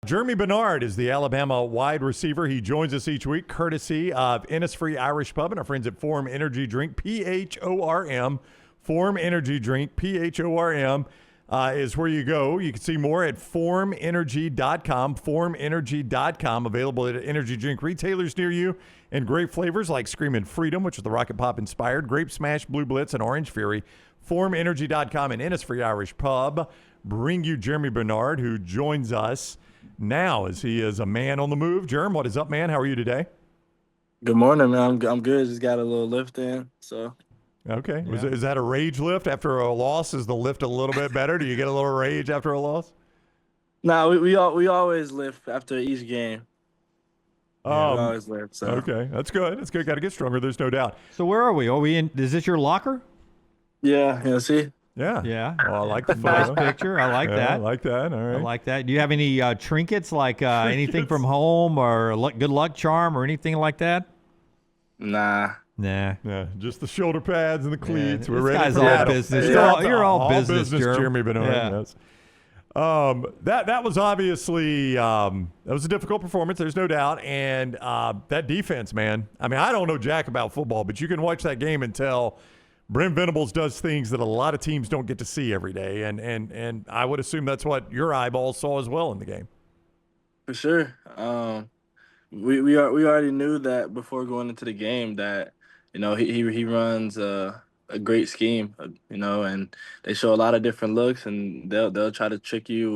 Germie Bernard is the Alabama wide receiver. He joins us each week courtesy of Innisfree Irish Pub and our friends at Form Energy Drink, PHORM. Form Energy Drink, PHORM, is where you go. You can see more at formenergy.com, formenergy.com, available at energy drink retailers near you, and great flavors like Screamin' Freedom, which is the Rocket Pop inspired, Grape Smash, Blue Blitz, and Orange Fury. Formenergy.com and Innisfree Irish Pub bring you Germie Bernard, who joins us now as he is a man on the move. Germ, what is up, man? How are you today? Good morning, man. I'm good. Just got a little lift in. So Okay. Yeah. Is that a rage lift after a loss? Is the lift a little bit better? Do you get a little rage after a loss? nah, we always lift after each game. Yeah, we Um, always lift. So okay. That's good. That's good. Got to get stronger. There's no doubt. So where are we? Are we in? Is this your locker? yeah, see. Yeah. Yeah. Oh, I like the Nice photo. picture. I like Yeah, I that. like that. All I right. like that. Do you have any trinkets, like anything from home or a good luck charm or anything like that? Nah. Nah. Yeah, just the shoulder pads and the cleats. We're this ready guy's for all battle. business. Yeah. You're all business, Germ. Jeremy Bernard. Yeah. Yes. That was obviously that was a difficult performance. There's no doubt, and that defense, man. I mean, I don't know jack about football, but you can watch that game and tell Brent Venables does things that a lot of teams don't get to see every day, and I would assume that's what your eyeballs saw as well in the game. For sure. We already knew that before going into the game that he runs a great scheme, and they show a lot of different looks, and they'll try to trick you,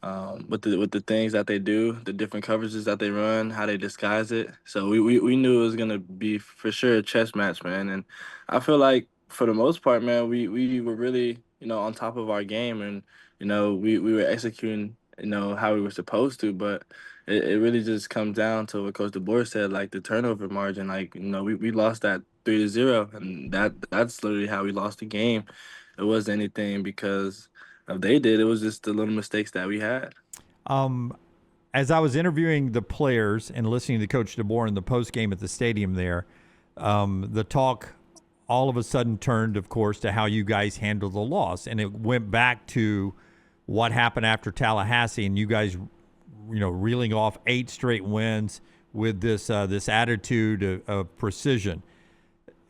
with the things that they do, the different coverages that they run, how they disguise it. So we knew it was gonna be for sure a chess match, man. And I feel like for the most part, man, we were really on top of our game, and we were executing how we were supposed to, but. It really just comes down to what Coach DeBoer said, like the turnover margin. Like, we lost that 3-0, and that's literally how we lost the game. It wasn't anything because of they did. It was just the little mistakes that we had. Um, as I was interviewing the players and listening to Coach DeBoer in the post game at the stadium there, the talk all of a sudden turned, of course, to how you guys handled the loss, and it went back to what happened after Tallahassee, and you guys, reeling off 8 straight wins with this attitude of precision.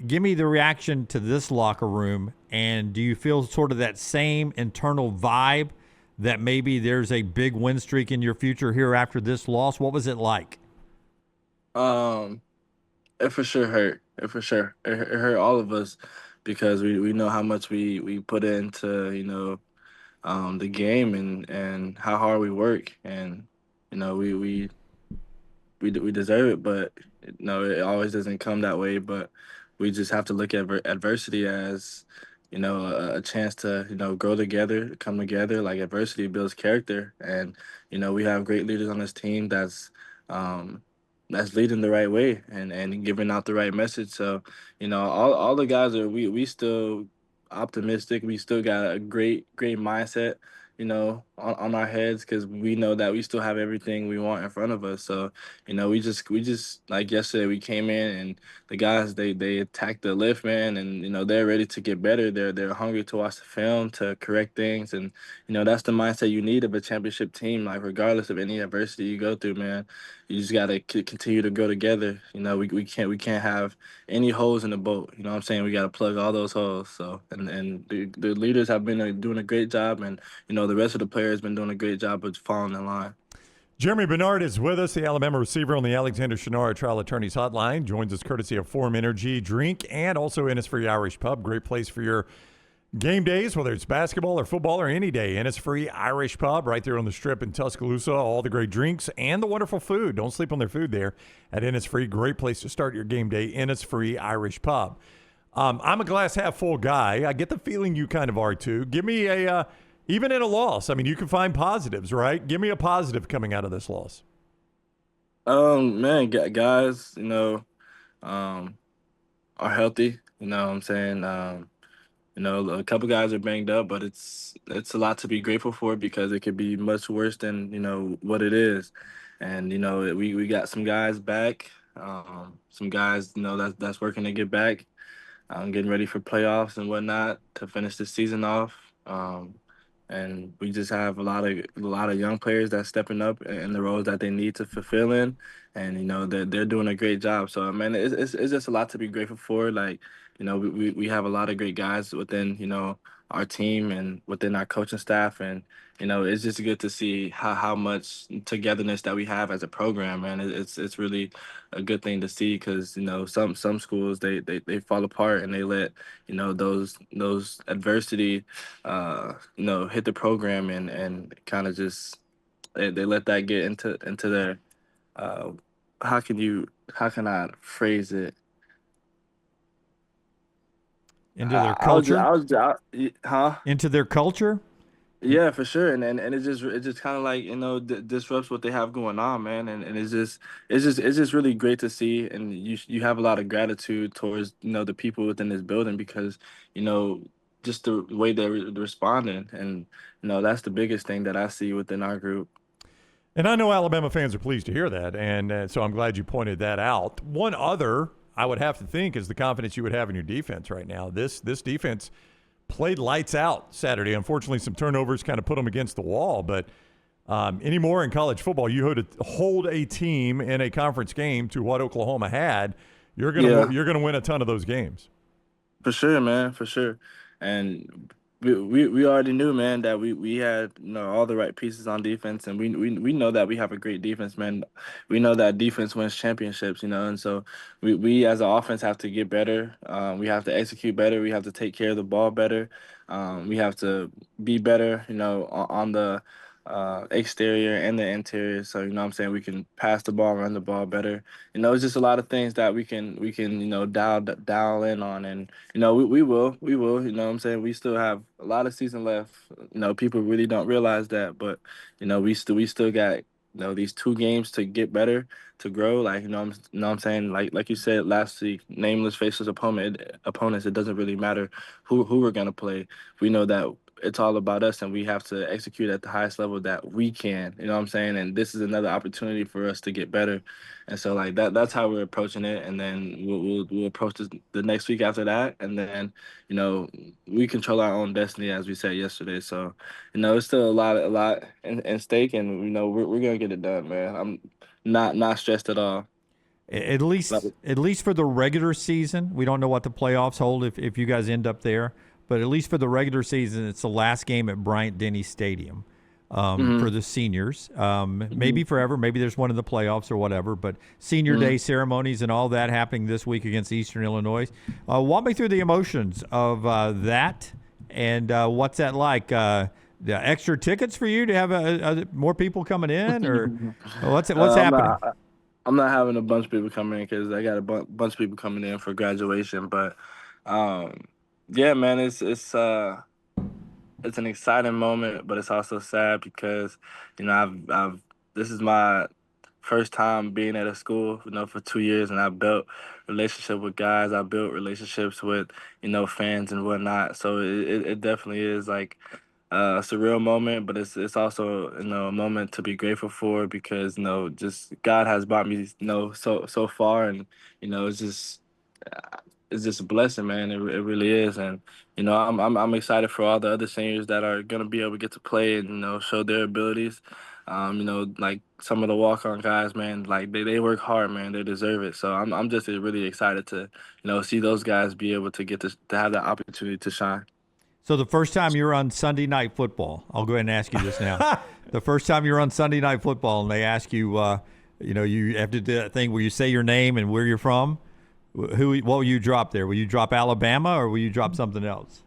Give me the reaction to this locker room, and do you feel sort of that same internal vibe that maybe there's a big win streak in your future here after this loss? What was it like? Um, it for sure hurt. It for sure it hurt all of us because we know how much we put into the game and how hard we work, and we deserve it, but no, it always doesn't come that way. But we just have to look at adversity as a chance to grow together, come together. Like adversity builds character, and we have great leaders on this team um, that's leading the right way and giving out the right message. So all the guys are we still optimistic. We still got a great mindset, on our heads because we know that we still have everything we want in front of us. So, we just like yesterday we came in and the guys they attacked the lift, man, and they're ready to get better. They're hungry to watch the film, to correct things, and that's the mindset you need of a championship team. Like regardless of any adversity you go through, man, you just gotta continue to go together. We can't have any holes in the boat. You know what I'm saying? We got to plug all those holes. So, and the leaders have been doing a great job, and the rest of the players been doing a great job of following in line. Germie Bernard is with us, the Alabama receiver on the Alexander Shinara Trial Attorneys Hotline. Joins us courtesy of Form Energy Drink and also Innisfree Irish Pub. Great place for your game days, whether it's basketball or football or any day. Innisfree Irish Pub right there on the Strip in Tuscaloosa. All the great drinks and the wonderful food. Don't sleep on their food there at Innisfree. Great place to start your game day. Innisfree Irish Pub. I'm a glass half full guy. I get the feeling you kind of are too. Give me a even in a loss, I mean, you can find positives, right? Give me a positive coming out of this loss. Man, guys, um, are healthy. You know what I'm saying? A couple guys are banged up, but it's a lot to be grateful for because it could be much worse than what it is. And we got some guys back, some guys that's working to get back, getting ready for playoffs and whatnot to finish the season off. and we just have a lot of young players that's stepping up in the roles that they need to fulfill in, and they're doing a great job. So man, it's just a lot to be grateful for. Like we have a lot of great guys within our team and within our coaching staff, and it's just good to see how much togetherness that we have as a program, man. It's really a good thing to see because some schools they fall apart and they let those adversity hit the program and kind of just they let that get into their uh, how can I phrase it? Into their I culture, was huh? into their culture. Yeah, for sure, and it just kind of like disrupts what they have going on, man, and it's just really great to see, and you have a lot of gratitude towards the people within this building because you know just the way they're responding, and that's the biggest thing that I see within our group. And I know Alabama fans are pleased to hear that, and so I'm glad you pointed that out. One other I would have to think is the confidence you would have in your defense right now. This defense played lights out Saturday. Unfortunately, some turnovers kind of put them against the wall. But anymore in college football, you hold a team in a conference game to what Oklahoma had. Yeah. You're gonna win a ton of those games. For sure, man, for sure. And we already knew, man, that we had all the right pieces on defense, and we know that we have a great defense, man. We know that defense wins championships, and so we as an offense have to get better. We have to execute better. We have to take care of the ball better. We have to be better, on the exterior and the interior. So what I'm saying we can pass the ball, run the ball better. It's just a lot of things that we can dial in on, and we will. What I'm saying we still have a lot of season left. People really don't realize that, but we still got these 2 games to get better, to grow. Like what I'm saying, like you said last week, nameless, faceless opponents. It doesn't really matter who we're gonna play. We know that it's all about us, and we have to execute at the highest level that we can. You know what I'm saying? And this is another opportunity for us to get better. And so like that's how we're approaching it. And then we'll approach the next week after that. And then you know we control our own destiny, as we said yesterday. So it's still a lot in stake, and we're gonna get it done, man. I'm not stressed at all. At Like, least for the regular season, we don't know what the playoffs hold if you guys end up there. But at least for the regular season, it's the last game at Bryant-Denny Stadium for mhm, the seniors. Maybe mhm, forever. Maybe there's one in the playoffs or whatever. But senior day mhm. ceremonies and all that happening this week against Eastern Illinois. Walk me through the emotions of that and what's that like? The extra tickets for you to have more people coming in, or what's I'm happening? not. I'm not having a bunch of people coming in because I got a bunch of people coming in for graduation. But um, yeah, man, it's an exciting moment, but it's also sad because I've this is my first time being at a school, for 2 years, and I built relationship with guys. I built relationships with fans and whatnot. So it definitely is like a surreal moment, but it's also a moment to be grateful for because just God has brought me so far, and it's just a blessing, man. It really is, and I'm excited for all the other seniors that are gonna be able to get to play and show their abilities. Like some of the walk-on guys, man, like they work hard, man. They deserve it. So I'm just really excited to see those guys be able to get to have that opportunity to shine. So the first time you're on Sunday Night Football, I'll go ahead and ask you this now. The first time you're on Sunday Night Football and they ask you, you have to do that thing where you say your name and where you're from. What will you drop there? Will you drop Alabama or will you drop something else?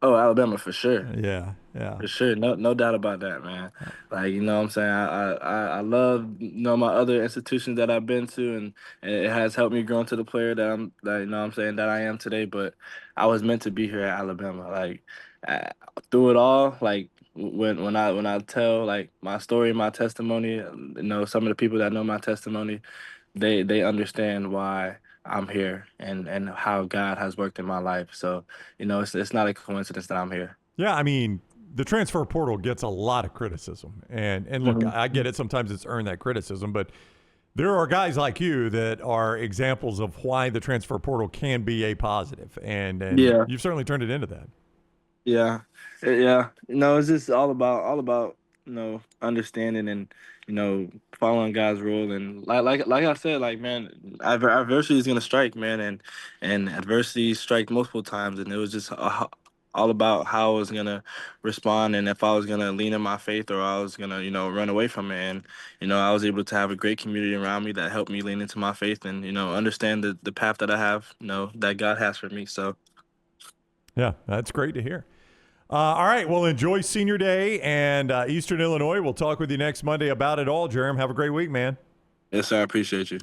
Oh, Alabama for sure. Yeah, yeah. For sure, no doubt about that, man. Like what I'm saying, I love my other institutions that I've been to, and it has helped me grow into the player that what I'm saying that I am today. But I was meant to be here at Alabama, like uh, through it all. Like when I tell like my story, my testimony, some of the people that know my testimony, they understand why I'm here and how God has worked in my life. So it's not a coincidence that I'm here. Yeah, I mean, the transfer portal gets a lot of criticism. And look, Hmm. I get it. Sometimes it's earned that criticism, but there are guys like you that are examples of why the transfer portal can be a positive. And Yeah. you've certainly turned it into that. Yeah, yeah. It's just all about understanding and following God's rule and like I said, like man, adversity is gonna strike, man, and adversity strike multiple times, and it was just all about how I was gonna respond and if I was gonna lean in my faith or I was gonna run away from it, and I was able to have a great community around me that helped me lean into my faith and understand the path that I have, that God has for me. So. Yeah, that's great to hear. All right. Well, enjoy Senior Day and Eastern Illinois. We'll talk with you next Monday about it all, Jerem. Have a great week, man. Yes, sir. I appreciate you.